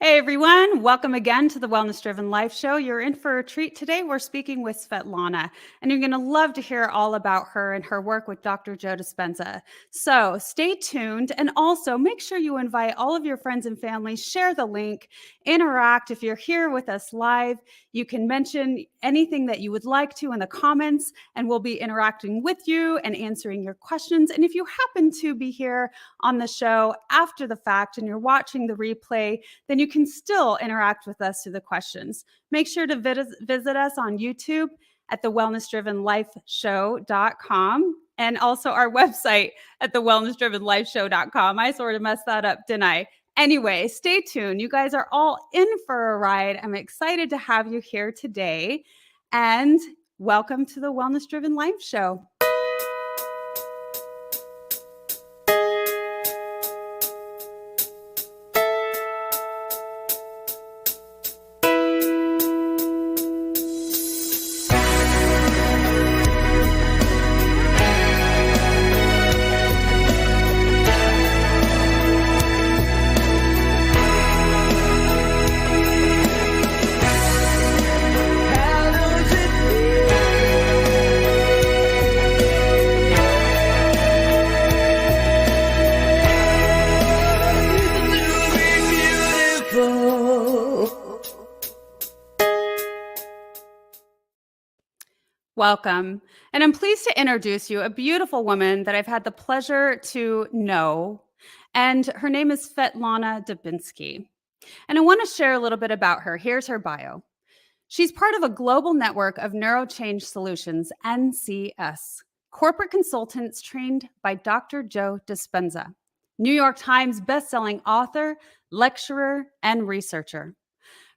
Hey everyone, welcome again to the Wellness Driven Life Show. You're in for a treat today. We're speaking with Svetlana, and you're going to love to hear all about her and her work with Dr. Joe Dispenza. So stay tuned, and also make sure you invite all of your friends and family, share the link, interact. If you're here with us live, you can mention anything that you would like to in the comments, and we'll be interacting with you and answering your questions. And if you happen to be here on the show after the fact and you're watching the replay, then you can still interact with us through the questions. Make sure to visit us on YouTube at the wellnessdrivenlifeshow.com and also our website at the wellnessdrivenlifeshow.com. I sort of messed that up, didn't I? Anyway, stay tuned. You guys are all in for a ride. I'm excited to have you here today. And welcome to the Wellness Driven Life Show. Welcome. And I'm pleased to introduce you a beautiful woman that I've had the pleasure to know. And her name is Svetlana Dubinsky. And I want to share a little bit about her. Here's her bio. She's part of a global network of NeuroChangeSolutions, NCS, corporate consultants trained by Dr. Joe Dispenza, New York Times bestselling author, lecturer, and researcher.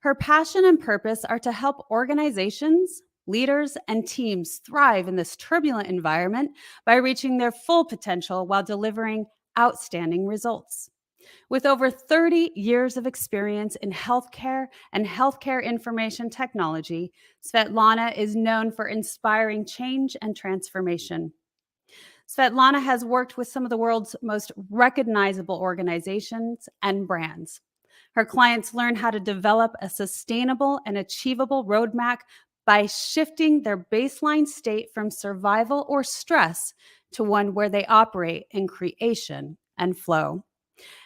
Her passion and purpose are to help organizations, leaders, and teams thrive in this turbulent environment by reaching their full potential while delivering outstanding results. With over 30 years of experience in healthcare and healthcare information technology, Svetlana is known for inspiring change and transformation. Svetlana has worked with some of the world's most recognizable organizations and brands. Her clients learn how to develop a sustainable and achievable roadmap by shifting their baseline state from survival or stress to one where they operate in creation and flow.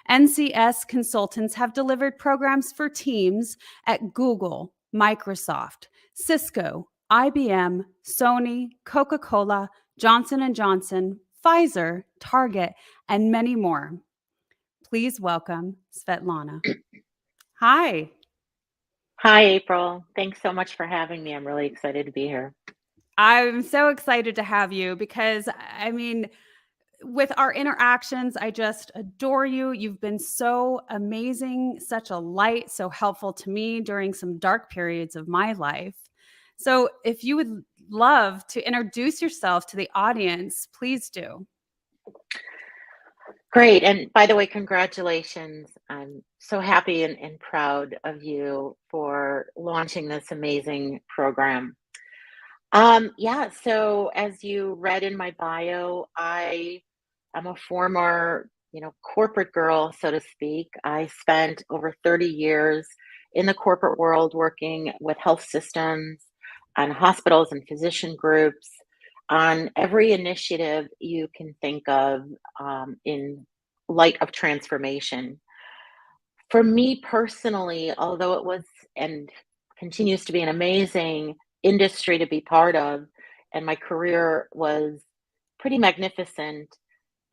NCS consultants have delivered programs for teams at Google, Microsoft, Cisco, IBM, Sony, Coca-Cola, Johnson & Johnson, Pfizer, Target, and many more. Please welcome Svetlana. Hi. Hi, April. Thanks so much for having me. I'm really excited to be here. I'm so excited to have you because, with our interactions, I just adore you. You've been so amazing, such a light, so helpful to me during some dark periods of my life. So if you would love to introduce yourself to the audience, please do. Great. And by the way, congratulations. I'm so happy and proud of you for launching this amazing program. So as you read in my bio, I am a former, corporate girl, so to speak. I spent over 30 years in the corporate world working with health systems and hospitals and physician groups on every initiative you can think of in light of transformation. For me personally, although it was and continues to be an amazing industry to be part of, and my career was pretty magnificent,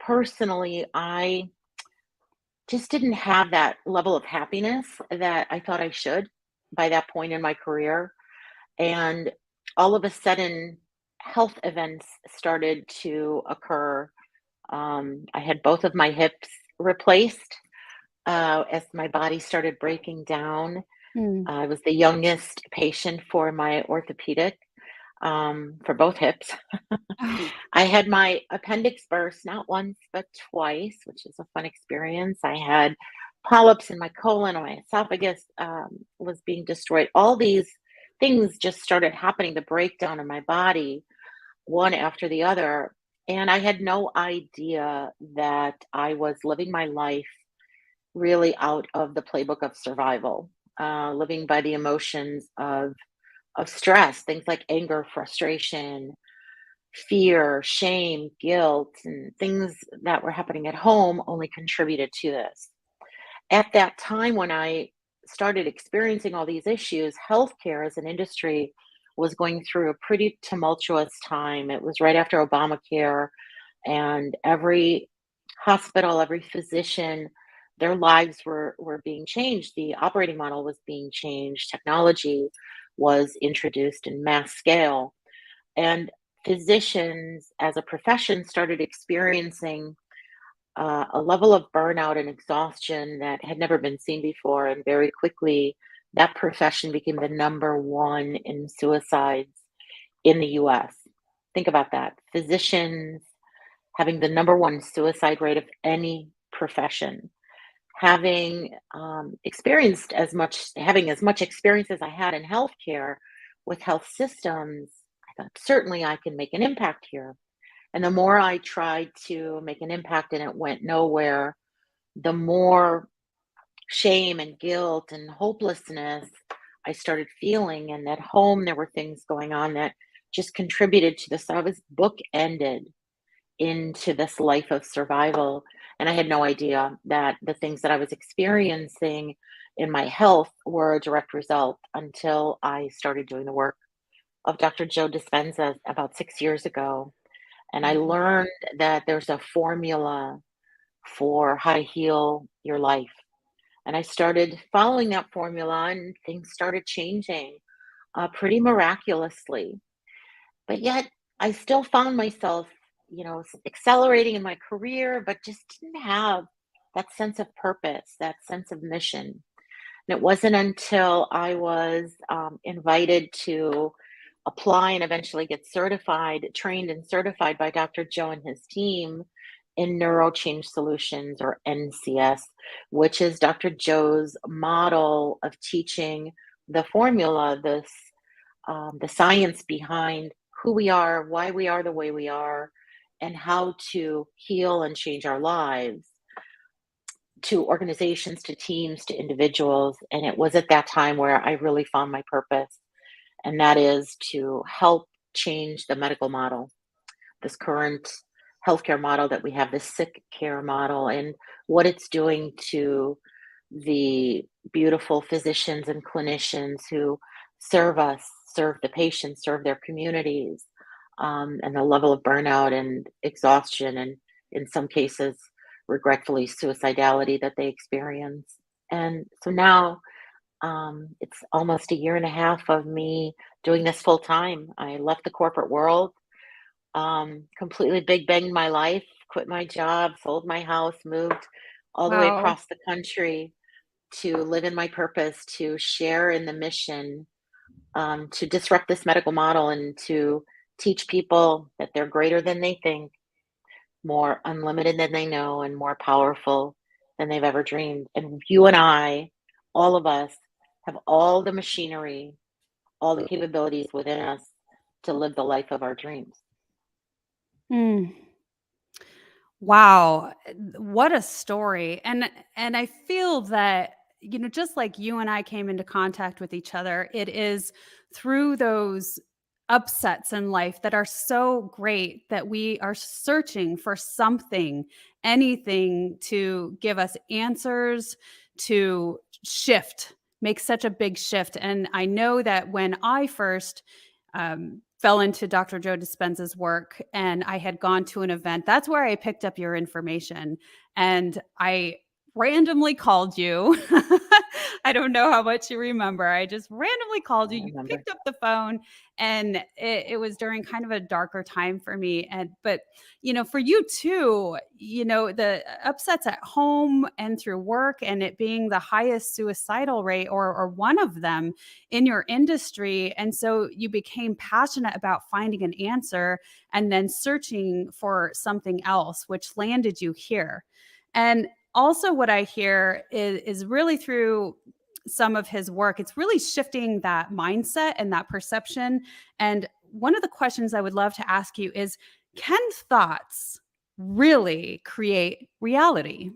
personally, I just didn't have that level of happiness that I thought I should by that point in my career. And all of a sudden, health events started to occur. I had both of my hips replaced as my body started breaking down. I was the youngest patient for my orthopedic for both hips. I had my appendix burst not once, but twice, which is a fun experience. I had polyps in my colon, my esophagus was being destroyed. All these things just started happening, the breakdown in my body, one after the other. And I had no idea that I was living my life really out of the playbook of survival, living by the emotions of stress, things like anger, frustration, fear, shame, guilt, and things that were happening at home only contributed to this. At that time, when I started experiencing all these issues, healthcare as an industry was going through a pretty tumultuous time. It was right after Obamacare, and every hospital, every physician, their lives were being changed. The operating model was being changed. Technology was introduced in mass scale, and physicians as a profession started experiencing a level of burnout and exhaustion that had never been seen before. And very quickly, that profession became the number one in suicides in the US. Think about that. Physicians having the number one suicide rate of any profession. Having as much experience as I had in healthcare with health systems, I thought certainly I can make an impact here. And the more I tried to make an impact and it went nowhere, the more shame and guilt and hopelessness I started feeling. And at home, there were things going on that just contributed to this. I was bookended into this life of survival. And I had no idea that the things that I was experiencing in my health were a direct result until I started doing the work of Dr. Joe Dispenza about 6 years ago. And I Mhm. learned that there's a formula for how to heal your life. And I started following that formula, and things started changing pretty miraculously. But yet, I still found myself, accelerating in my career, but just didn't have that sense of purpose, that sense of mission. And it wasn't until I was invited to apply and eventually get certified, trained and certified by Dr. Joe and his team in NeuroChangeSolutions, or NCS, which is Dr. Joe's model of teaching the formula, the science behind who we are, why we are the way we are, and how to heal and change our lives, to organizations, to teams, to individuals. And it was at that time where I really found my purpose, and that is to help change the medical model, this current healthcare model that we have, this sick care model, and what it's doing to the beautiful physicians and clinicians who serve us, serve the patients, serve their communities, and the level of burnout and exhaustion, and in some cases, regretfully, suicidality that they experience. And so now it's almost a year and a half of me doing this full time. I left the corporate world, completely big banged my life, quit my job, sold my house, moved all the way Wow. across the country to live in my purpose, to share in the mission, to disrupt this medical model and to teach people that they're greater than they think, more unlimited than they know, and more powerful than they've ever dreamed. And you and I, all of us, have all the machinery, all the capabilities within us to live the life of our dreams. Mm. Wow, what a story. And I feel that, just like you and I came into contact with each other, it is through those upsets in life that are so great that we are searching for something, anything to give us answers, to shift, make such a big shift. And I know that when I first fell into Dr. Joe Dispenza's work and I had gone to an event. That's where I picked up your information and I randomly called you. I don't know how much you remember. I just randomly I called you. You remember. picked up the phone and it was during kind of a darker time for me. But for you too, the upsets at home and through work and it being the highest suicidal rate or one of them in your industry. And so you became passionate about finding an answer and then searching for something else, which landed you here. And also, what I hear is really through some of his work, it's really shifting that mindset and that perception. And one of the questions I would love to ask you is, can thoughts really create reality?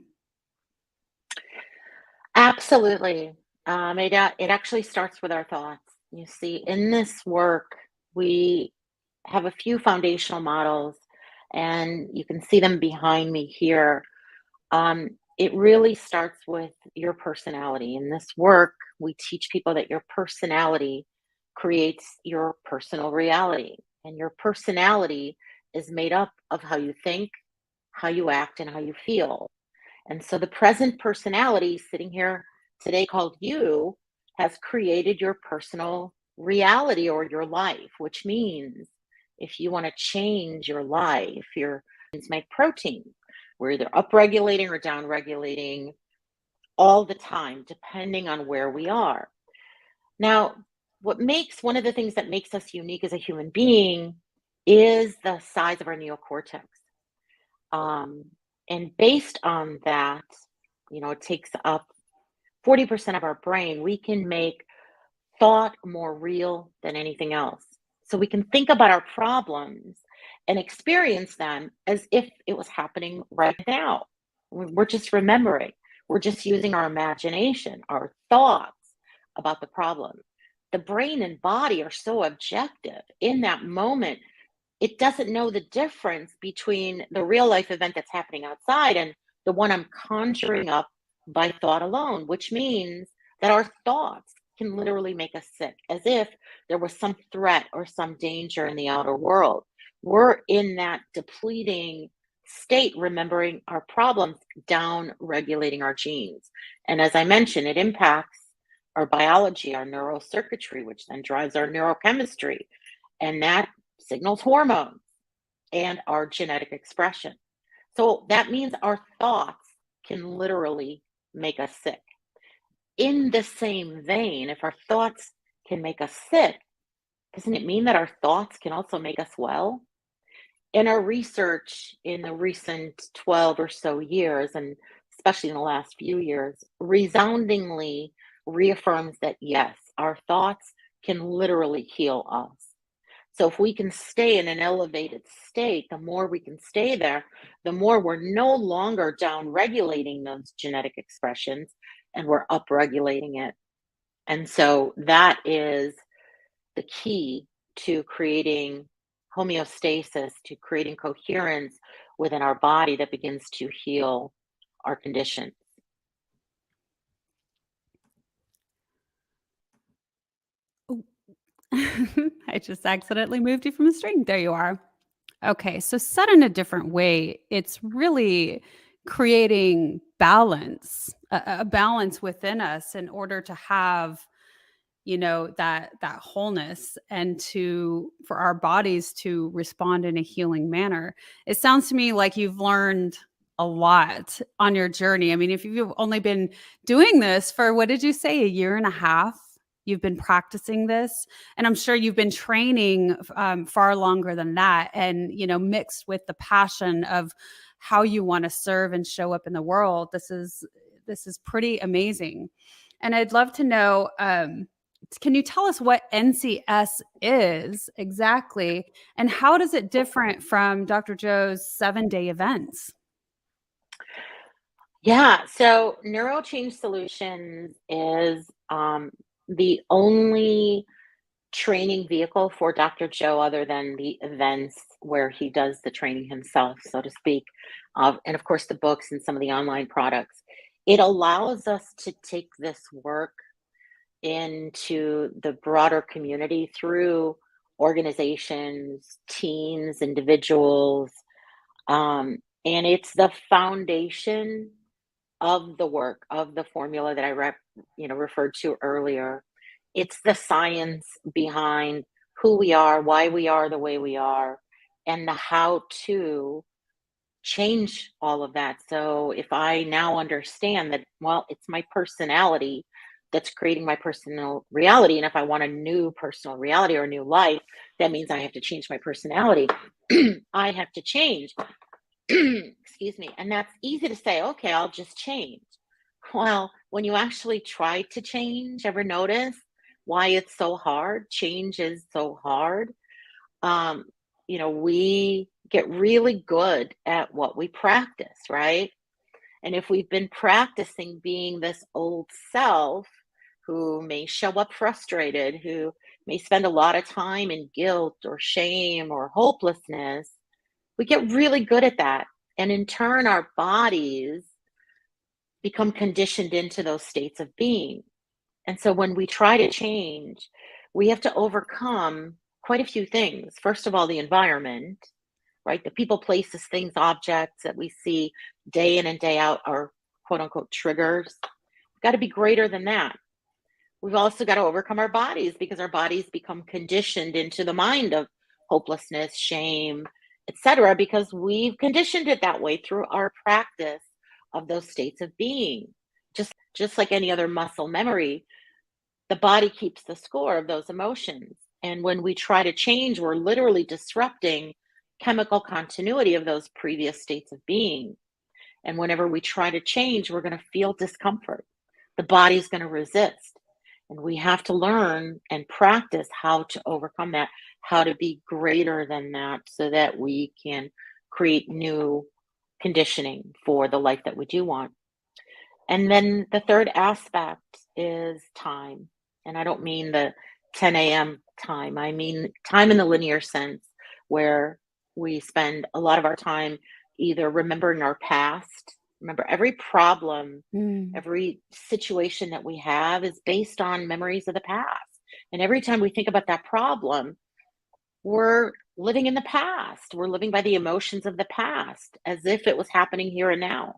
Absolutely. It actually starts with our thoughts. You see, in this work, we have a few foundational models, and you can see them behind me here. It really starts with your personality. In this work, we teach people that your personality creates your personal reality, and your personality is made up of how you think, how you act, and how you feel. And so the present personality sitting here today called you has created your personal reality or your life, which means if you want to change your life, your make protein. We're either upregulating or downregulating all the time, depending on where we are. Now, one of the things that makes us unique as a human being is the size of our neocortex. Um, and based on that, it takes up 40% of our brain. We can make thought more real than anything else. So we can think about our problems and experience them as if it was happening right now. We're just remembering, we're just using our imagination, our thoughts about the problem. The brain and body are so objective in that moment, it doesn't know the difference between the real life event that's happening outside and the one I'm conjuring up by thought alone, which means that our thoughts can literally make us sick, as if there was some threat or some danger in the outer world. We're in that depleting state, remembering our problems, down regulating our genes. And as I mentioned, it impacts our biology, our neural circuitry, which then drives our neurochemistry. And that signals hormones and our genetic expression. So that means our thoughts can literally make us sick. In the same vein, if our thoughts can make us sick, doesn't it mean that our thoughts can also make us well? In our research in the recent 12 or so years, and especially in the last few years, resoundingly reaffirms that yes, our thoughts can literally heal us. So if we can stay in an elevated state, the more we can stay there, the more we're no longer down regulating those genetic expressions and we're up regulating it. And so that is the key to creating homeostasis, to creating coherence within our body that begins to heal our conditions. Ooh. I just accidentally moved you from the string. There you are. Okay, so said in a different way, it's really creating balance, a balance within us in order to have, that wholeness and to for our bodies to respond in a healing manner. It sounds to me like you've learned a lot on your journey. I mean, if you've only been doing this for, what did you say, a year and a half? You've been practicing this, and I'm sure you've been training far longer than that, and mixed with the passion of how you want to serve and show up in the world. This is pretty amazing, and I'd love to know. Can you tell us what NCS is exactly, and how does it different from Dr. Joe's 7-day events? Yeah, so NeuroChangeSolutions is the only training vehicle for Dr. Joe other than the events where he does the training himself, so to speak, and of course the books and some of the online products. It allows us to take this work into the broader community through organizations, teams, individuals, and it's the foundation of the work of the formula that referred to earlier. It's the science behind who we are, why we are the way we are, and the how to change all of that. So if I now understand that, well, it's my personality that's creating my personal reality. And if I want a new personal reality or a new life, that means I have to change my personality. I have to change. Excuse me. And that's easy to say, okay, I'll just change. Well, when you actually try to change, ever notice why it's so hard? Change is so hard. Um, we get really good at what we practice, right? And if we've been practicing being this old self who may show up frustrated, who may spend a lot of time in guilt or shame or hopelessness, we get really good at that. And in turn, our bodies become conditioned into those states of being. And so when we try to change, we have to overcome quite a few things. First of all, the environment, right? The people, places, things, objects that we see day in and day out are quote unquote triggers. We've got to be greater than that. We've also got to overcome our bodies because our bodies become conditioned into the mind of hopelessness, shame, etc., because we've conditioned it that way through our practice of those states of being. Just like any other muscle memory, the body keeps the score of those emotions. And when we try to change, we're literally disrupting chemical continuity of those previous states of being. And whenever we try to change, we're going to feel discomfort. The body's going to resist. And we have to learn and practice how to overcome that, how to be greater than that so that we can create new conditioning for the life that we do want. And then the third aspect is time. And I don't mean the 10 a.m. time. I mean time in the linear sense, where we spend a lot of our time either remembering our past. Remember, every problem, Mm. every situation that we have is based on memories of the past. And every time we think about that problem, we're living in the past. We're living by the emotions of the past as if it was happening here and now.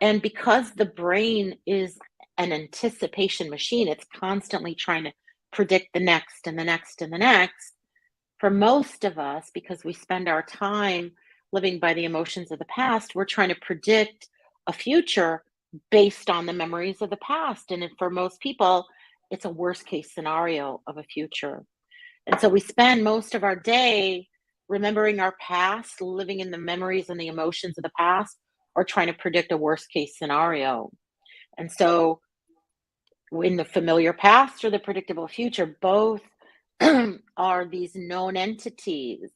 And because the brain is an anticipation machine, it's constantly trying to predict the next and the next and the next. For most of us, because we spend our time living by the emotions of the past, we're trying to predict a future based on the memories of the past. And for most people, it's a worst case scenario of a future. And so we spend most of our day remembering our past, living in the memories and the emotions of the past, or trying to predict a worst case scenario. And so, in the familiar past or the predictable future, both are these known entities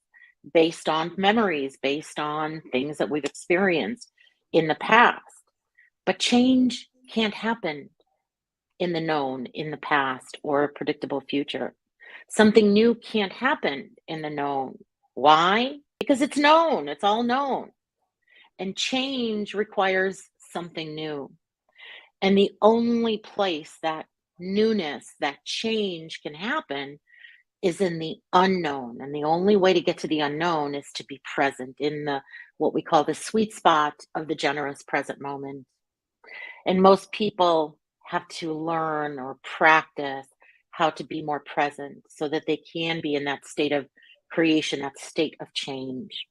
based on memories, based on things that we've experienced in the past. But change can't happen in the known, in the past, or a predictable future. Something new can't happen in the known. Why? Because it's known, it's all known. And change requires something new. And the only place that newness, that change can happen is in the unknown. And the only way to get to the unknown is to be present in the what we call the sweet spot of the generous present moment. And most people have to learn or practice how to be more present so that they can be in that state of creation, that state of change.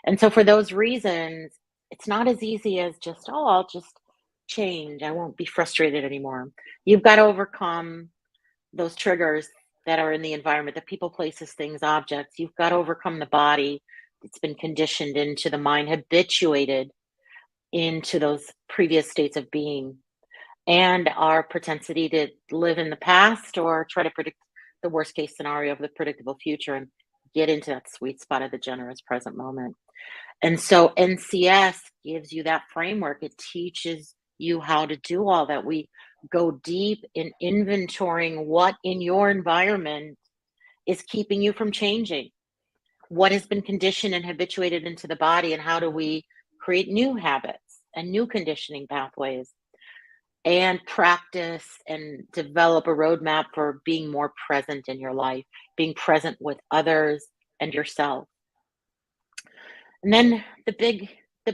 And so for those reasons, it's not as easy as just, oh, I'll just change. I won't be frustrated anymore. You've got to overcome those triggers that are in the environment, the people, places, things, objects. You've got to overcome the body that's been conditioned into the mind, habituated into those previous states of being, and our propensity to live in the past or try to predict the worst case scenario of the predictable future and get into that sweet spot of the generous present moment. And so NCS gives you that framework. It teaches you how to do all that. We go deep in inventorying what in your environment is keeping you from changing, what has been conditioned and habituated into the body, and how do we create new habits and new conditioning pathways and practice and develop a roadmap for being more present in your life, being present with others and yourself. And then the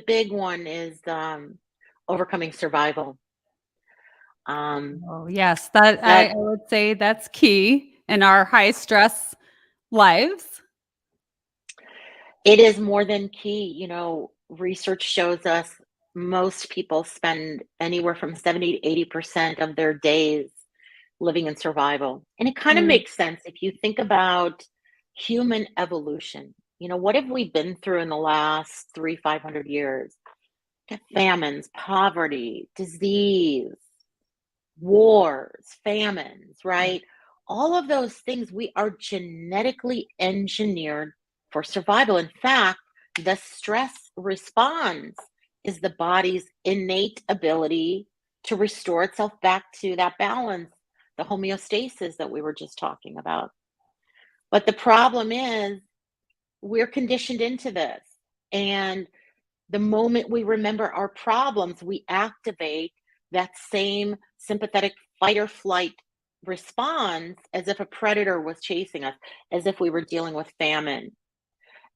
big one is overcoming survival. Um, Oh, yes, that I that would say that's key in our high stress lives. it is more than key. Research shows us most people spend anywhere from 70 to 80% of their days living in survival. And it kind of Mm. makes sense if you think about human evolution. What have we been through in the last 500 years? Famines, poverty, disease, wars, famines, right? All of those things, we are genetically engineered for survival. In fact, the stress response is the body's innate ability to restore itself back to that balance, the homeostasis that we were just talking about. But the problem is, we're conditioned into this. And the moment we remember our problems, we activate that same sympathetic fight or flight response as if a predator was chasing us, as if we were dealing with famine.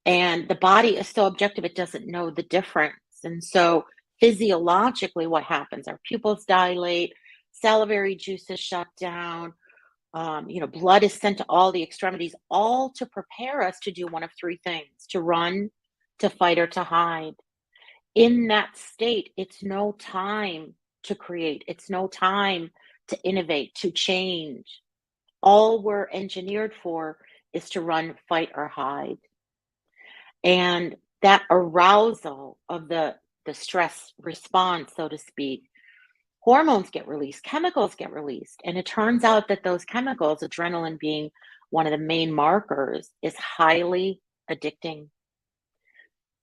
And the body is so objective, it doesn't know the difference. And so, physiologically, what happens? Our pupils dilate, salivary juices shut down, blood is sent to all the extremities, all to prepare us to do one of three things: to run, to fight, or to hide. In that state, it's no time to create, it's no time to innovate, to change. All we're engineered for is to run, fight, or hide. And that arousal of the stress response, so to speak, hormones get released, chemicals get released. And it turns out that those chemicals, adrenaline being one of the main markers, is highly addicting.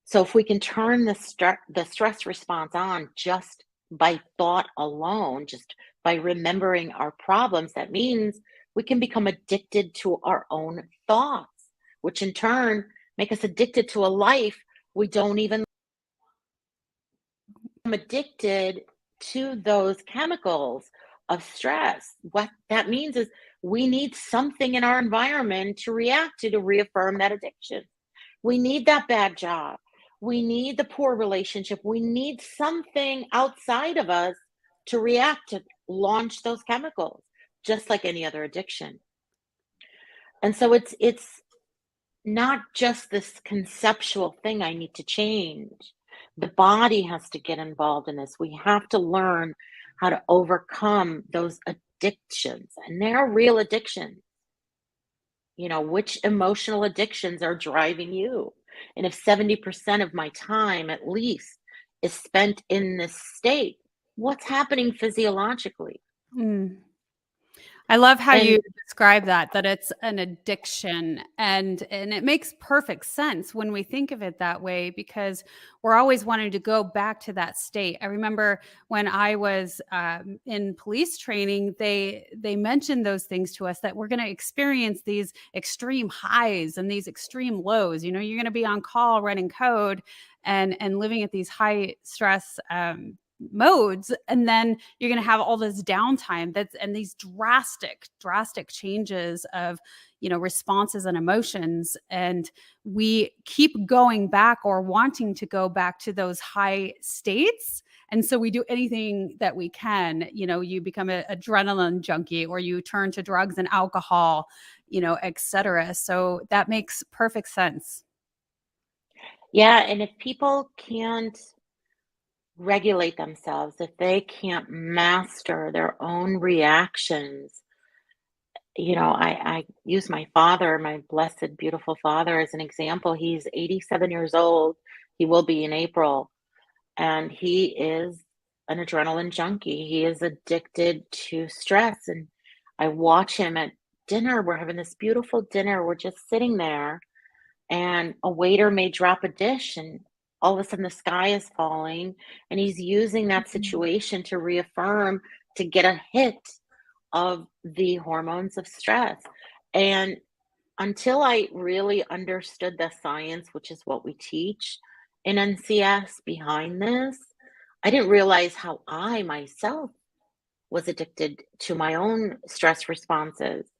So if we can turn the stress response on just by thought alone, just by remembering our problems, that means we can become addicted to our own thoughts, which in turn make us addicted to a life we don't even addicted to those chemicals of stress. What that means is we need something in our environment to react to reaffirm that addiction. We need that bad job. We need the poor relationship. We need something outside of us to react to launch those chemicals, just like any other addiction. And so it's not just this conceptual thing I need to change. The body has to get involved in this. We have to learn how to overcome those addictions. And they're real addictions. Which emotional addictions are driving you? And if 70% of my time at least is spent in this state, what's happening physiologically? Mm. I love how you And describe that it's an addiction, and it makes perfect sense when we think of it that way, because we're always wanting to go back to that state. I remember when I was in police training, they mentioned those things to us, that we're going to experience these extreme highs and these extreme lows. You're going to be on call running code and living at these high stress modes, and then you're going to have all this downtime and these drastic changes of responses and emotions, and we keep going back or wanting to go back to those high states. And so we do anything that we can. You become an adrenaline junkie, or you turn to drugs and alcohol, etc. So that makes perfect sense. yeah, and if people can't regulate themselves, if they can't master their own reactions, I use my father, my blessed, beautiful father, as an example. He's 87 years old. He will be in April. And he is an adrenaline junkie. He is addicted to stress. And I watch him at dinner. We're having this beautiful dinner. We're just sitting there, and a waiter may drop a dish, and all of a sudden the sky is falling. And he's using that Mhm. situation to reaffirm, to get a hit of the hormones of stress. And until I really understood the science, which is what we teach in NCS behind this, I didn't realize how I myself was addicted to my own stress responses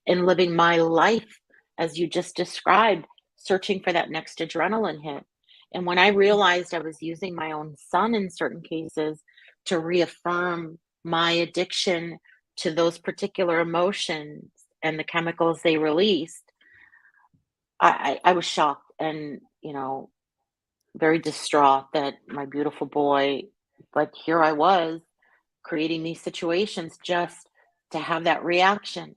and living my life as you just described, searching for that next adrenaline hit. And when I realized I was using my own son in certain cases to reaffirm my addiction to those particular emotions and the chemicals they released, I was shocked and, very distraught that my beautiful boy, but here I was creating these situations just to have that reaction,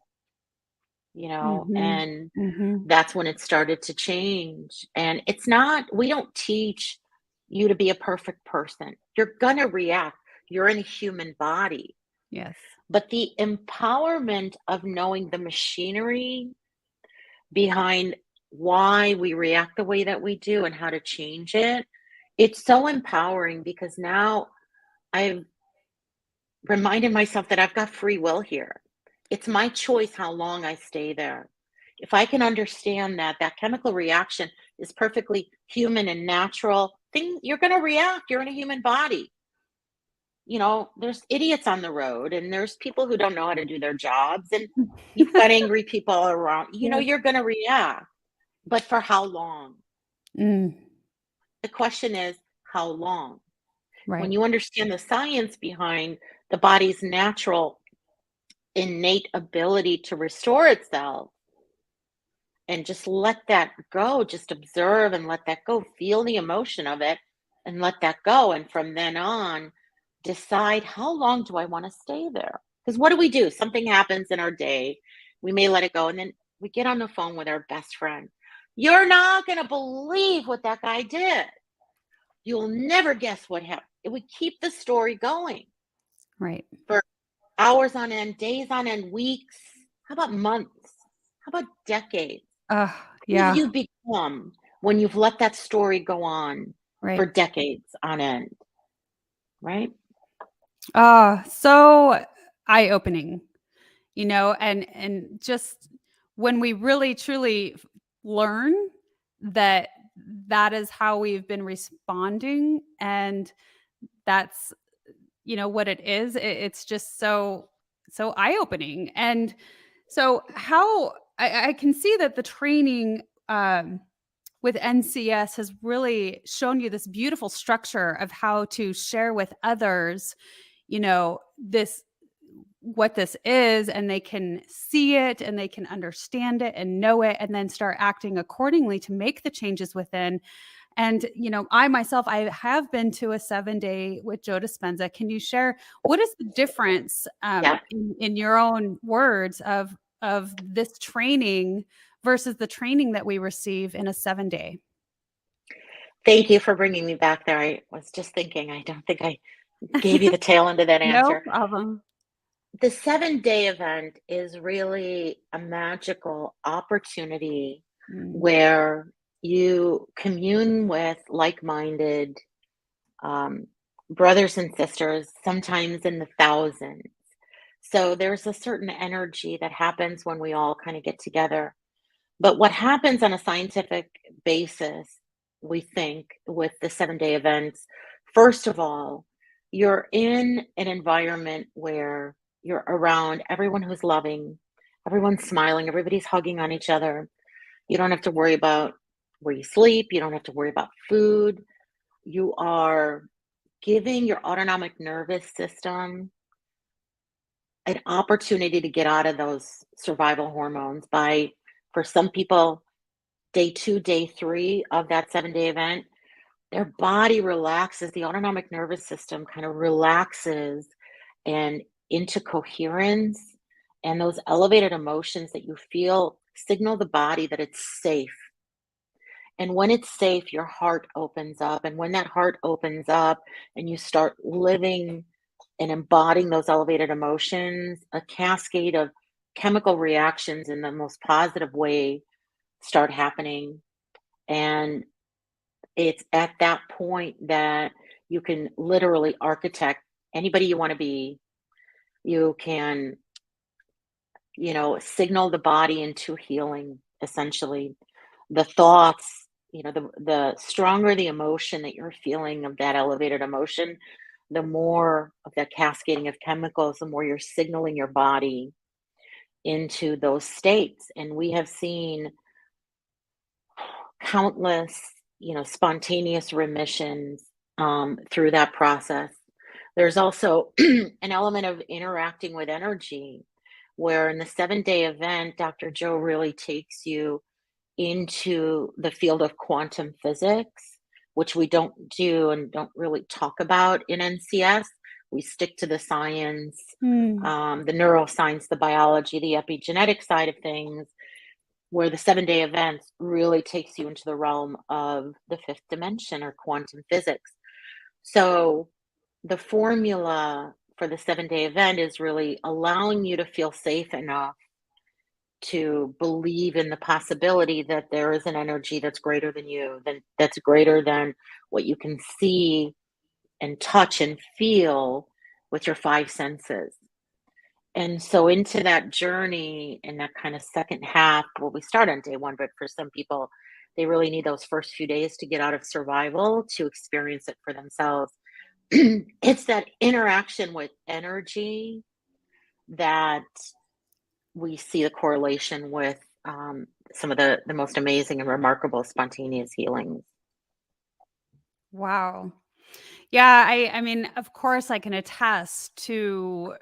Mhm. and Mhm. that's when it started to change. And it's not, we don't teach you to be a perfect person. You're going to react. You're in a human body. Yes. But the empowerment of knowing the machinery behind why we react the way that we do and how to change it It's so empowering because now I've reminded myself that I've got free will here. It's my choice how long I stay there. If I can understand that that chemical reaction is perfectly human and natural thing, you're going to react. You're in a human body. There's idiots on the road and there's people who don't know how to do their jobs and you've got angry people around. Yes. You're going to react, but for how long? Mm, The question is, how long? When right. you understand the science behind the body's natural innate ability to restore itself and just let that go, just observe and let that go, feel the emotion of it and let that go. And from then on, decide how long do I want to stay there? Because what do we do? Something happens in our day, we may let it go, and then we get on the phone with our best friend. You're not going to believe what that guy did. You'll never guess what happened. We keep the story going Right. for hours on end, days on end, weeks. How about months? How about decades? Uh, Who have yeah. you become when you've let that story go on for Right. decades on end, right? So eye-opening, and just when we really truly learn that that is how we've been responding, and that's what it is. It's just so eye-opening. And so how I can see that the training with NCS has really shown you this beautiful structure of how to share with others, this what this is, and they can see it and they can understand it and know it and then start acting accordingly to make the changes within. And I myself, I have been to a 7-day with Joe Dispenza. Can you share what is the difference, Yeah. in your own words, of this training versus the training that we receive in a 7-day? Thank you for bringing me back there. I was just thinking, I don't think I gave you the tail end of that No answer. problem. The 7-day event is really a magical opportunity Mm, where you commune with like minded um, brothers and sisters, sometimes in the thousands. So there's a certain energy that happens when we all kind of get together. But what happens on a scientific basis, we think, with the 7-day events, first of all, you're in an environment where you're around everyone who's loving, everyone's smiling, everybody's hugging on each other. You don't have to worry about where you sleep, you don't have to worry about food. You are giving your autonomic nervous system an opportunity to get out of those survival hormones by, for some people, day 2, day 3 of that 7-day event, their body relaxes, the autonomic nervous system kind of relaxes and into coherence, and those elevated emotions that you feel signal the body that it's safe. And when it's safe, your heart opens up, and when that heart opens up and you start living and embodying those elevated emotions, a cascade of chemical reactions in the most positive way start happening. And it's at that point that you can literally architect anybody you want to be. You can, signal the body into healing, essentially. The thoughts, the stronger the emotion that you're feeling of that elevated emotion, the more of that cascading of chemicals, the more you're signaling your body into those states. And we have seen countless, spontaneous remissions through that process. There's also an element of interacting with energy, where in the 7-day event, Dr. Joe really takes you into the field of quantum physics, which we don't do and don't really talk about in NCS. We stick to the science, mm, the neuroscience, the biology, the epigenetic side of things, where the 7-day events really takes you into the realm of the fifth dimension or quantum physics. So the formula for the 7-day event is really allowing you to feel safe enough to believe in the possibility that there is an energy that's greater than you, that's greater than what you can see and touch and feel with your five senses. And so into that journey in that kind of second half, well, we start on day one, but for some people, they really need those first few days to get out of survival to experience it for themselves. It's that interaction with energy that we see the correlation with some of the most amazing and remarkable spontaneous healings. Wow. Yeah, I mean, of course, I can attest to,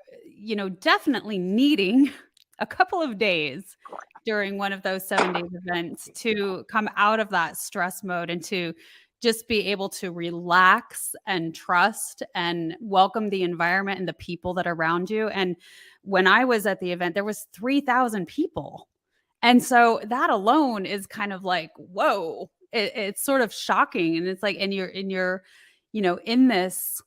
definitely needing a couple of days during one of those 7 days events to come out of that stress mode and to just be able to relax and trust and welcome the environment and the people that are around you. And when I was at the event, there was 3,000 people. And so that alone is kind of like, whoa, it's sort of shocking. And it's like, and you're, in this,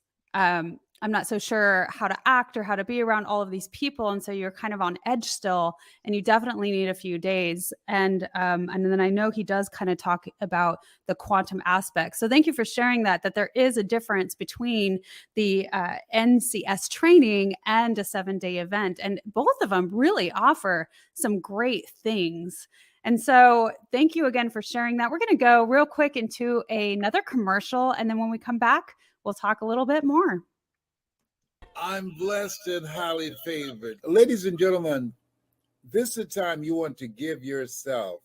I'm not so sure how to act or how to be around all of these people. And so you're kind of on edge still, and you definitely need a few days. And then I know he does kind of talk about the quantum aspect. So thank you for sharing that there is a difference between the NCS training and a 7-day event. And both of them really offer some great things. And so thank you again for sharing that. We're going to go real quick into another commercial. And then when we come back, we'll talk a little bit more. I'm blessed and highly favored. Ladies and gentlemen, this is the time you want to give yourself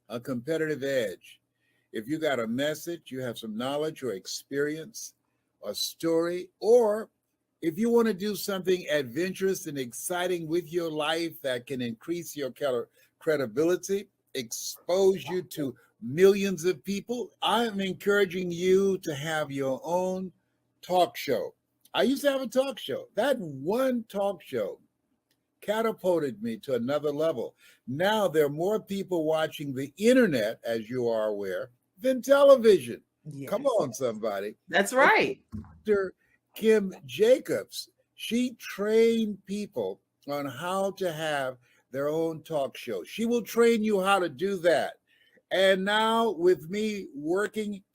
a competitive edge. If you got a message, you have some knowledge or experience, a story, or if you want to do something adventurous and exciting with your life that can increase your credibility, expose you to millions of people, I'm encouraging you to have your own talk show. I used to have a talk show. That one talk show catapulted me to another level. Now there are more people watching the internet, as you are aware, than television. Yes. Come on, somebody. That's right. Dr. Kim Jacobs, she trained people on how to have their own talk show. She will train you how to do that. And now with me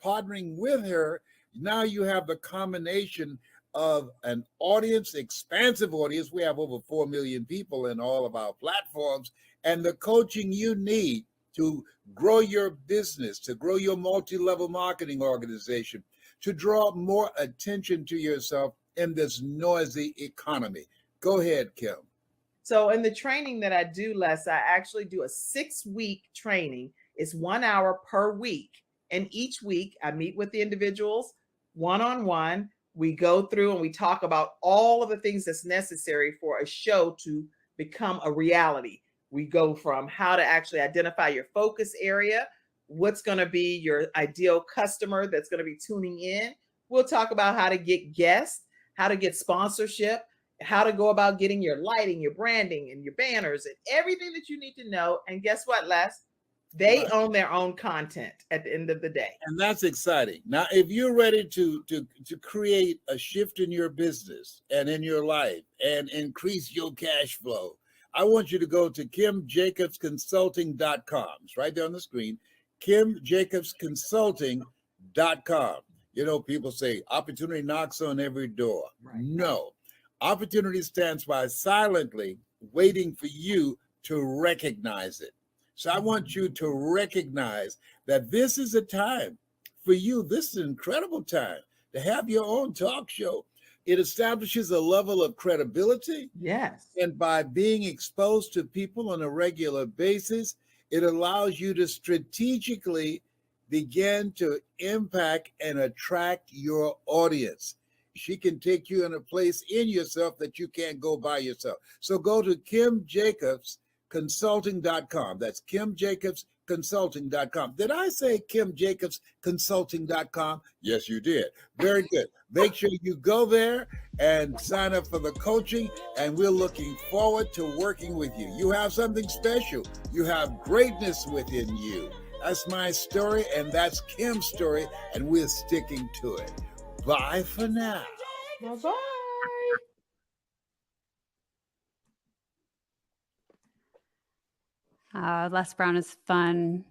partnering with her, now you have the combination of an audience, expansive audience. We have over 4 million people in all of our platforms, and the coaching you need to grow your business, to grow your multi-level marketing organization, to draw more attention to yourself in this noisy economy. Go ahead, Kim. So in the training that I do, Les, I actually do a 6-week training. It's 1 hour per week. And each week I meet with the individuals one-on-one. We go through and we talk about all of the things that's necessary for a show to become a reality. We go from how to actually identify your focus area, what's going to be your ideal customer that's going to be tuning in. We'll talk about how to get guests, how to get sponsorship, how to go about getting your lighting, your branding, and your banners, and everything that you need to know. And guess what, Les? They own their own content at the end of the day. And that's exciting. Now, if you're ready to create a shift in your business and in your life and increase your cash flow, I want you to go to KimJacobsConsulting.com. It's right there on the screen, KimJacobsConsulting.com. You know, people say opportunity knocks on every door. Right. No, opportunity stands by silently waiting for you to recognize it. So I want you to recognize that this is a time for you. This is an incredible time to have your own talk show. It establishes a level of credibility. Yes. And by being exposed to people on a regular basis, it allows you to strategically begin to impact and attract your audience. She can take you in a place in yourself that you can't go by yourself. So go to KimJacobsConsulting.com. That's KimJacobsConsulting.com. Did I say KimJacobsConsulting.com? Yes, you did. Very good. Make sure you go there and sign up for the coaching, and we're looking forward to working with you. You have something special. You have greatness within you. That's my story, and that's Kim's story, and we're sticking to it. Bye for now. Bye-bye. Les Brown is fun.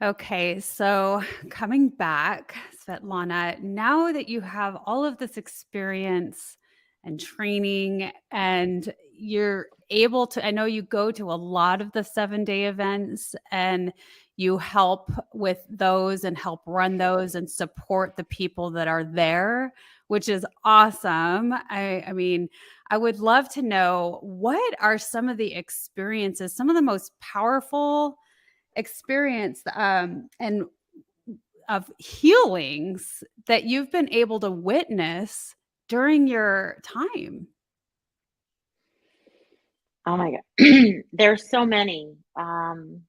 Okay, so coming back, Svetlana, now that you have all of this experience and training, and you're able to, I know you go to a lot of the 7-day events and you help with those and help run those and support the people that are there, which is awesome. I mean, I would love to know, what are some of the experiences, some of the most powerful experience and of healings that you've been able to witness during your time? Oh my God. There's so many. Some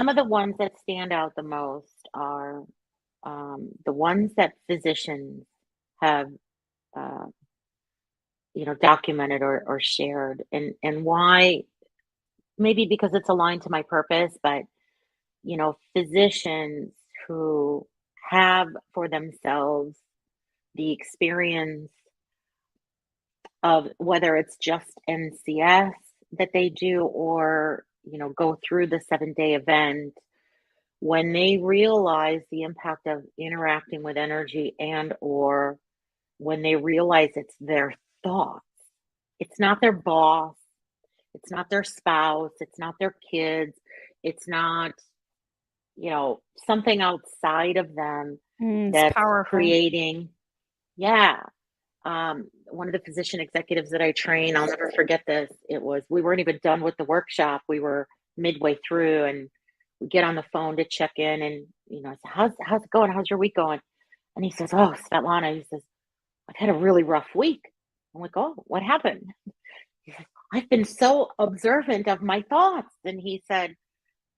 of the ones that stand out the most are the ones that physicians have, uh, documented or shared, and why. Maybe because it's aligned to my purpose, but physicians who have for themselves the experience of whether it's just NCS that they do, or go through the 7-day event, when they realize the impact of interacting with energy, and or when they realize it's their thoughts, it's not their boss, it's not their spouse, it's not their kids, it's not something outside of them It's that's powerful. creating. Yeah. One of the physician executives that I train, I'll never forget this. We weren't even done with the workshop. We were midway through, and we get on the phone to check in, and I said, how's it going? How's your week going? And he says, "Oh, Svetlana," he says, "I've had a really rough week." I'm like, "Oh, what happened?" He says, "I've been so observant of my thoughts." And he said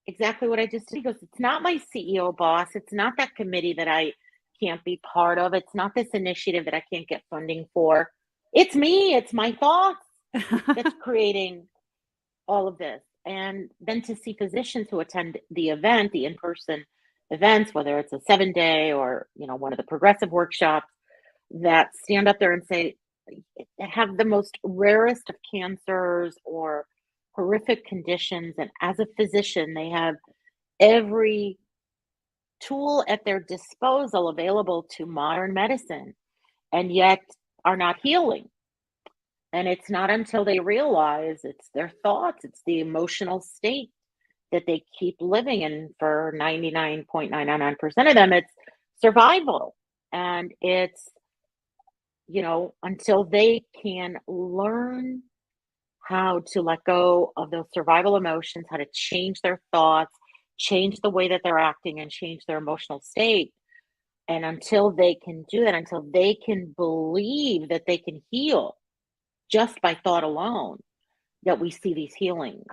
exactly what I just did. He goes, "It's not my CEO boss. It's not that committee that I can't be part of. It's not this initiative that I can't get funding for. It's me. It's my thoughts that's creating all of this." And then to see physicians who attend the event, the in-person events, whether it's a 7-day or, one of the progressive workshops, that stand up there and say, have the most rarest of cancers or horrific conditions. And as a physician, they have every tool at their disposal available to modern medicine, and yet are not healing. And it's not until they realize it's their thoughts, it's the emotional state that they keep living in. For 99.999% of them, it's survival. And it's, until they can learn how to let go of those survival emotions, how to change their thoughts, change the way that they're acting, and change their emotional state. And until they can do that, until they can believe that they can heal just by thought alone, that we see these healings.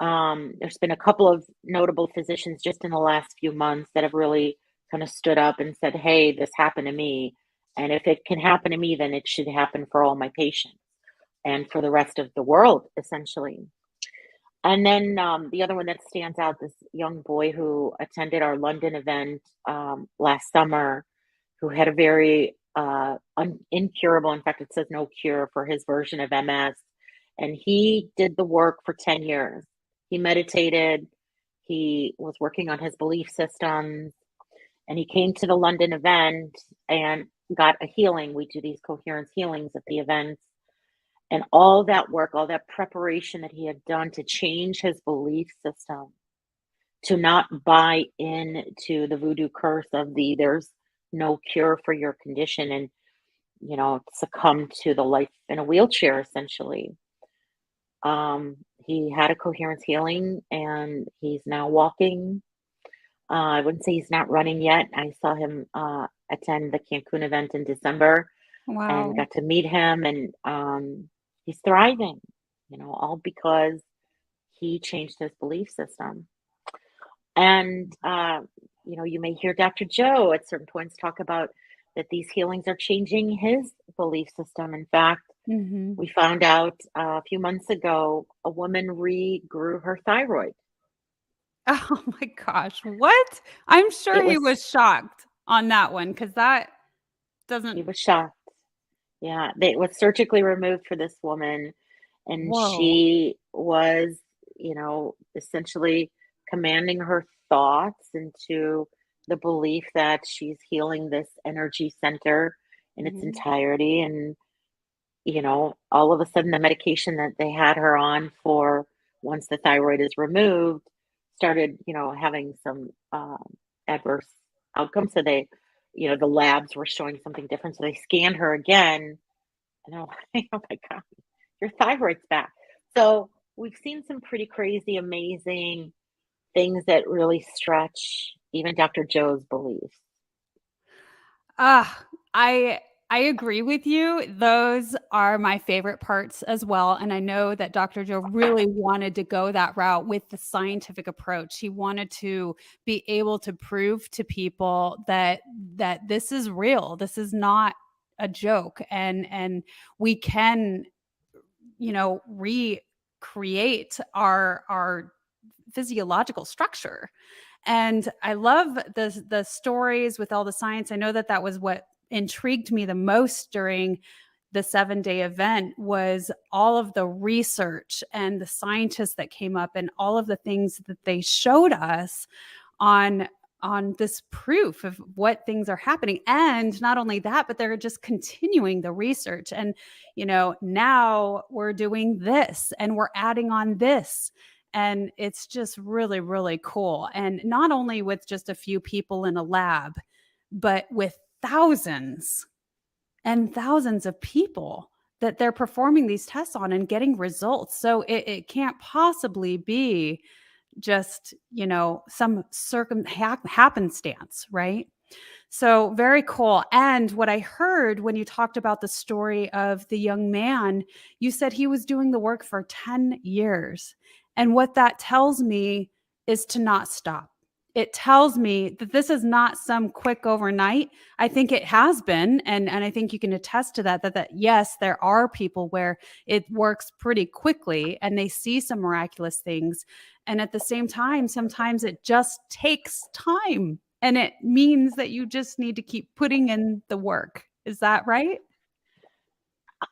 There's been a couple of notable physicians just in the last few months that have really kind of stood up and said, "Hey, this happened to me. And if it can happen to me, then it should happen for all my patients and for the rest of the world, essentially." And then the other one that stands out, this young boy who attended our London event last summer, who had a very incurable, in fact, it says no cure for his version of MS. And he did the work for 10 years. He meditated, he was working on his belief systems, and he came to the London event and got a healing. We do these coherence healings at the events. And all that work, all that preparation that he had done to change his belief system, to not buy into the voodoo curse of there's no cure for your condition, and succumb to the life in a wheelchair, essentially. He had a coherence healing, and he's now walking. I wouldn't say he's not running yet. I saw him attend the Cancun event in December and Wow. got to meet him, and he's thriving, all because he changed his belief system. And you may hear Dr. Joe at certain points talk about that these healings are changing his belief system. In fact, Mhm. we found out a few months ago a woman regrew her thyroid. Oh my gosh, what? I'm sure It he was was shocked on that one, because that He doesn't. was shocked. Yeah, it was surgically removed for this woman, And Whoa. she was, essentially commanding her thoughts into the belief that she's healing this energy center in its Mhm. entirety. And, all of a sudden, the medication that they had her on for once the thyroid is removed started, having some adverse outcomes. So the labs were showing something different. So they scanned her again, and they're like, oh my God, your thyroid's back. So we've seen some pretty crazy, amazing things that really stretch even Dr. Joe's beliefs. Ah, I I agree with you. Those are my favorite parts as well, and I know that Dr. Joe really wanted to go that route with the scientific approach. He wanted to be able to prove to people that this is real. This is not a joke, and we can, recreate our physiological structure. And I love the stories with all the science. I know that that was what intrigued me the most during the 7-day event was all of the research and the scientists that came up and all of the things that they showed us on this proof of what things are happening. And not only that, but they're just continuing the research. And now we're doing this and we're adding on this, and it's just really, really cool. And not only with just a few people in a lab, but with thousands and thousands of people that they're performing these tests on and getting results. So it can't possibly be just, some happenstance, right? So very cool. And what I heard when you talked about the story of the young man, you said he was doing the work for 10 years. And what that tells me is to not stop. It tells me that this is not some quick overnight. I think it has been, and I think you can attest to that yes, there are people where it works pretty quickly and they see some miraculous things. And at the same time, sometimes it just takes time. And it means that you just need to keep putting in the work. Is that right?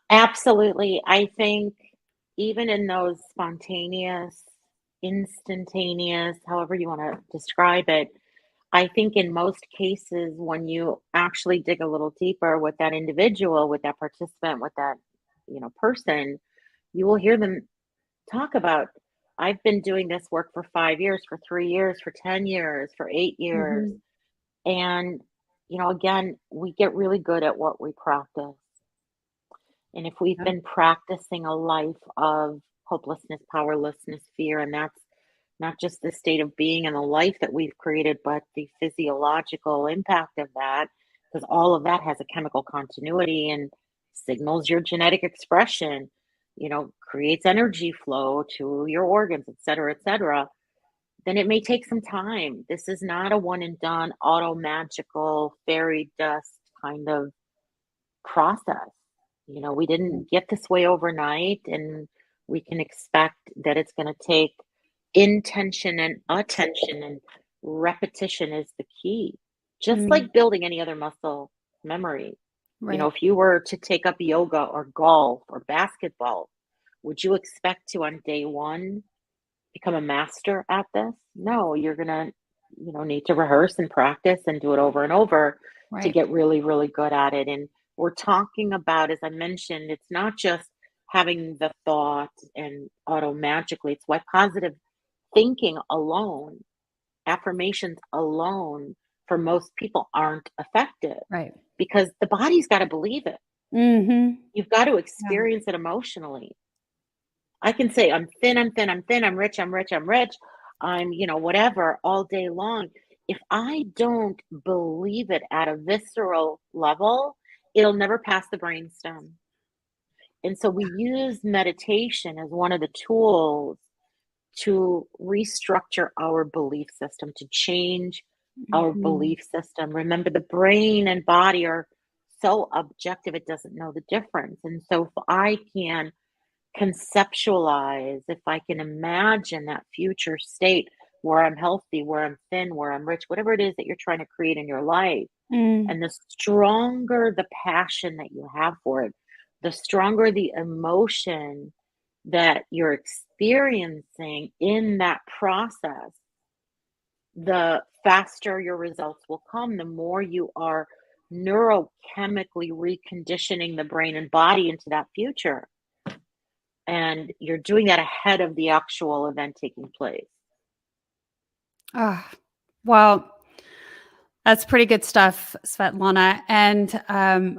Absolutely. I think even in those spontaneous, instantaneous, however you want to describe it, I think in most cases, when you actually dig a little deeper with that individual, with that participant, with that, person, you will hear them talk about, I've been doing this work for 5 years, for 3 years, for 10 years, for 8 years. Mhm. And, again, we get really good at what we practice. And if we've Yep. been practicing a life of hopelessness, powerlessness, fear, and that's not just the state of being and the life that we've created, but the physiological impact of that, because all of that has a chemical continuity and signals your genetic expression, creates energy flow to your organs, et cetera, then it may take some time. This is not a one and done, auto magical, fairy dust kind of process. We didn't get this way overnight, and we can expect that it's going to take intention and attention, and repetition is the key. Just Mm, like building any other muscle memory. right. If you were to take up yoga or golf or basketball, would you expect to on day one become a master at this? No, you're going to, need to rehearse and practice and do it over and over to Right. get really, really good at it. And we're talking about, as I mentioned, it's not just having the thought and auto magically, it's why positive thinking alone, affirmations alone, for most people aren't effective Right. because the body's got to believe it. Mhm. You've got to Yeah. experience it emotionally. I can say, I'm thin, I'm thin, I'm thin, I'm rich, I'm rich, I'm rich, I'm, whatever all day long. If I don't believe it at a visceral level, it'll never pass the brainstem. And so we use meditation as one of the tools to restructure our belief system, to change our Mhm. belief system. Remember, the brain and body are so objective, it doesn't know the difference. And so if I can conceptualize, if I can imagine that future state where I'm healthy, where I'm thin, where I'm rich, whatever it is that you're trying to create in your life, Mm. and the stronger the passion that you have for it, the stronger the emotion that you're experiencing in that process, the faster your results will come, the more you are neurochemically reconditioning the brain and body into that future. And you're doing that ahead of the actual event taking place. Ah, well, that's pretty good stuff, Svetlana. And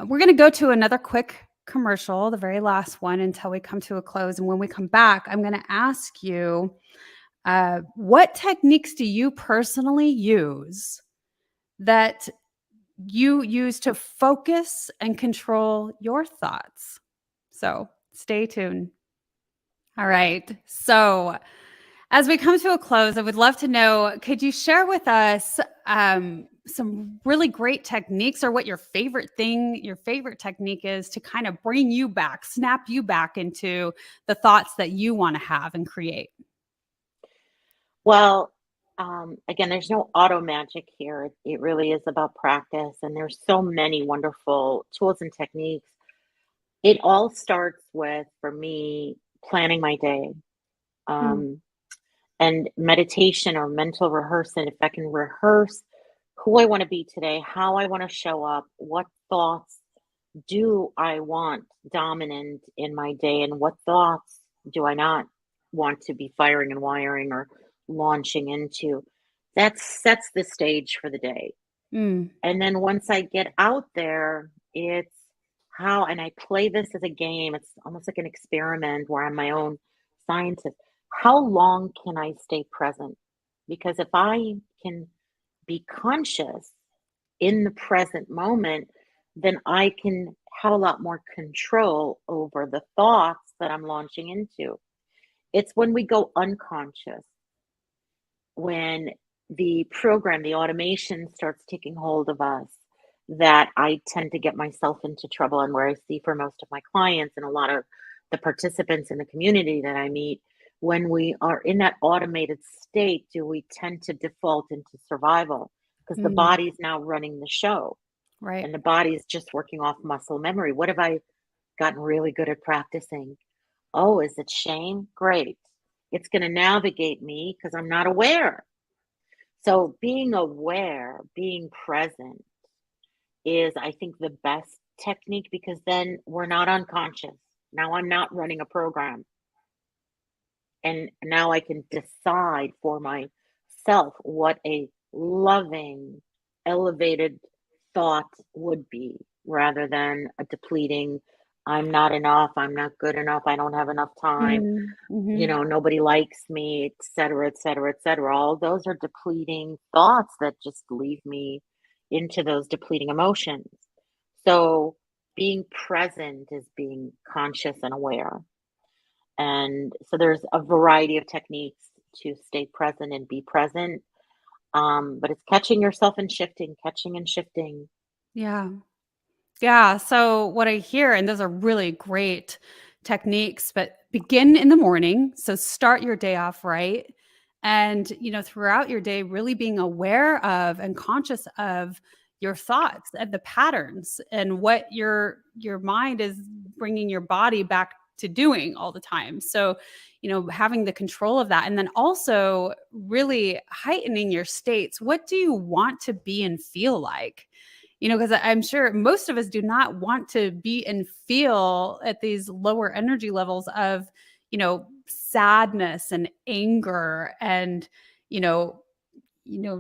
we're going to go to another quick commercial, the very last one, until we come to a close. And when we come back, I'm going to ask you, what techniques do you personally use that you use to focus and control your thoughts? So stay tuned. All right. So as we come to a close, I would love to know, could you share with us some really great techniques, or what your favorite technique is to kind of bring you back, snap you back into the thoughts that you want to have and create? Well, again, there's no auto magic here. It really is about practice, and there's so many wonderful tools and techniques. It all starts with, for me, planning my day. And meditation or mental rehearsing, if I can rehearse who I want to be today, how I want to show up, what thoughts do I want dominant in my day, and what thoughts do I not want to be firing and wiring or launching into. That sets the stage for the day. Mm. And then once I get out there, it's how, and I play this as a game, it's almost like an experiment where I'm my own scientist. How long can I stay present? Because if I can be conscious in the present moment, then I can have a lot more control over the thoughts that I'm launching into. It's when we go unconscious, when the program, the automation starts taking hold of us, that I tend to get myself into trouble, and where I see for most of my clients and a lot of the participants in the community that I meet, when we are in that automated state, do we tend to default into survival because the body's now running the show, Right. and the body is just working off muscle memory. What have I gotten really good at practicing? Oh, is it shame? Great. It's going to navigate me because I'm not aware. So being aware, being present is, I think, the best technique, because then we're not unconscious. Now I'm not running a program. And now I can decide for myself what a loving, elevated thought would be, rather than a depleting, I'm not enough, I'm not good enough, I don't have enough time, nobody likes me, et cetera, et cetera, et cetera. All those are depleting thoughts that just leave me into those depleting emotions. So being present is being conscious and aware. And so there's a variety of techniques to stay present and be present. But it's catching yourself and shifting, catching and shifting. Yeah. Yeah. So what I hear, and those are really great techniques, but begin in the morning. So start your day off right. And, throughout your day, really being aware of and conscious of your thoughts and the patterns and what your mind is bringing your body back to doing all the time. So, having the control of that, and then also really heightening your states. What do you want to be and feel like? Because I'm sure most of us do not want to be and feel at these lower energy levels of, sadness and anger and,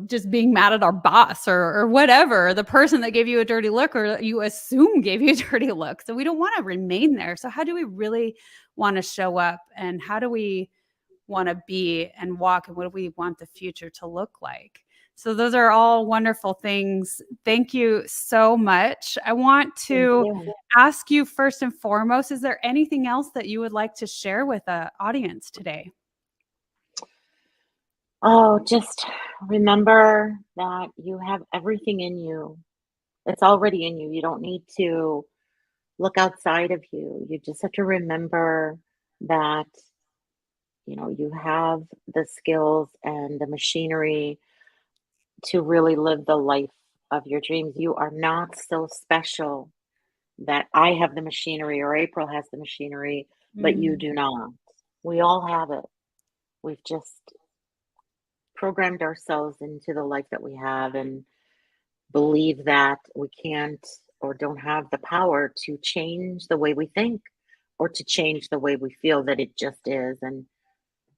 just being mad at our boss or whatever, the person that gave you a dirty look or you assume gave you a dirty look. So we don't want to remain there. So how do we really want to show up, and how do we want to be and walk, and what do we want the future to look like? So those are all wonderful things. Thank you so much. I want to ask you, first and foremost, is there anything else that you would like to share with the audience today? Oh, just remember that you have everything in you. It's already in you. You don't need to look outside of you. You just have to remember that, you have the skills and the machinery to really live the life of your dreams. You are not so special that I have the machinery or April has the machinery, but you do not. We all have it. We've just programmed ourselves into the life that we have and believe that we can't or don't have the power to change the way we think or to change the way we feel, that it just is. And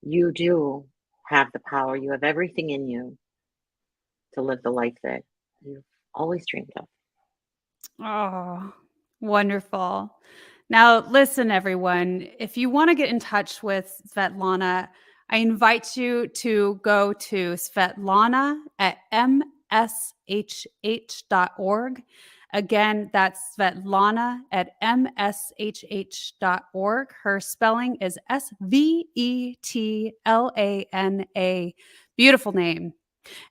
you do have the power. You have everything in you to live the life that you've always dreamed of. Oh, wonderful. Now, listen, everyone, if you want to get in touch with Svetlana, I invite you to go to Svetlana at mshh.org. Again, that's Svetlana at mshh.org. Her spelling is Svetlana. Beautiful name.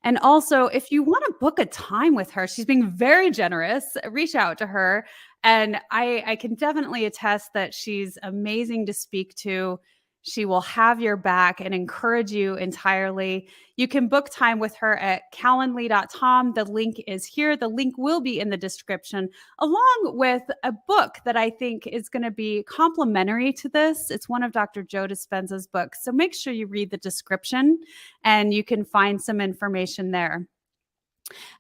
And also, if you want to book a time with her, she's being very generous. Reach out to her. And I can definitely attest that she's amazing to speak to. She will have your back and encourage you entirely. You can book time with her at calendly.com. The link is here. The link will be in the description, along with a book that I think is going to be complementary to this. It's one of Dr. Joe Dispenza's books. So make sure you read the description and you can find some information there.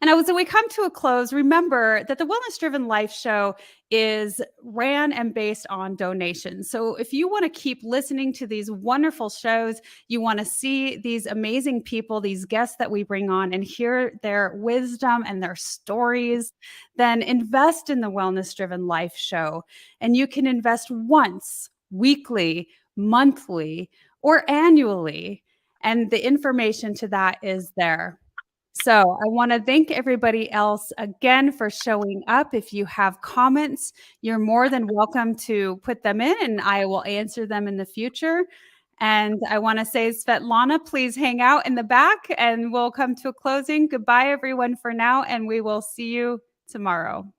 And as we come to a close, remember that the Wellness Driven Life Show is ran and based on donations. So if you want to keep listening to these wonderful shows, you want to see these amazing people, these guests that we bring on and hear their wisdom and their stories, then invest in the Wellness Driven Life Show. And you can invest once, weekly, monthly, or annually. And the information to that is there. So I want to thank everybody else again for showing up. If you have comments, you're more than welcome to put them in and I will answer them in the future. And I want to say, Svetlana, please hang out in the back and we'll come to a closing. Goodbye, everyone, for now, and we will see you tomorrow.